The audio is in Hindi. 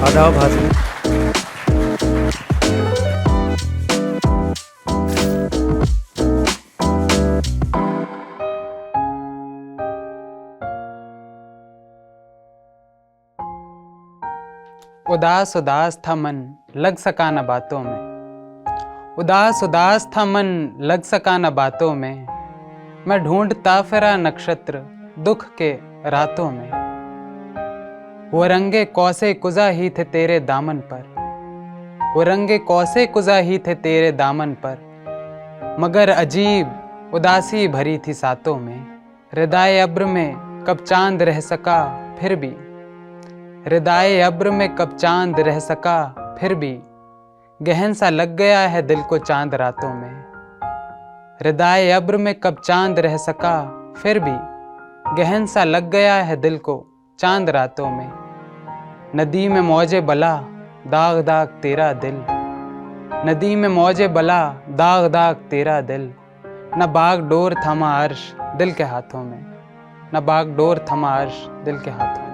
आदाब हासिल। उदास उदास था मन लग सका न बातों में, उदास उदास था मन लग सका न बातों में। मैं ढूंढता फिरा नक्षत्र दुख के रातों में। वो रंगे कौसे कुजा ही थे तेरे दामन पर, वो रंगे कौसे कुजा ही थे तेरे दामन पर। मगर अजीब उदासी भरी थी सातों में। हृदय अब्र में कब चांद रह सका फिर भी, हृदय अब्र में कब चांद रह सका फिर भी। गहन सा लग गया है दिल को चांद रातों में। हृदय अब्र में कब चांद रह सका फिर भी, गहन सा लग गया है दिल को चांद रातों में। नदी में मौजे बला दाग दाग तेरा दिल, नदी में मौजे बला दाग दाग तेरा दिल। न बाग डोर थमा अर्श दिल के हाथों में, न बाग डोर थमा अर्श दिल के हाथों में।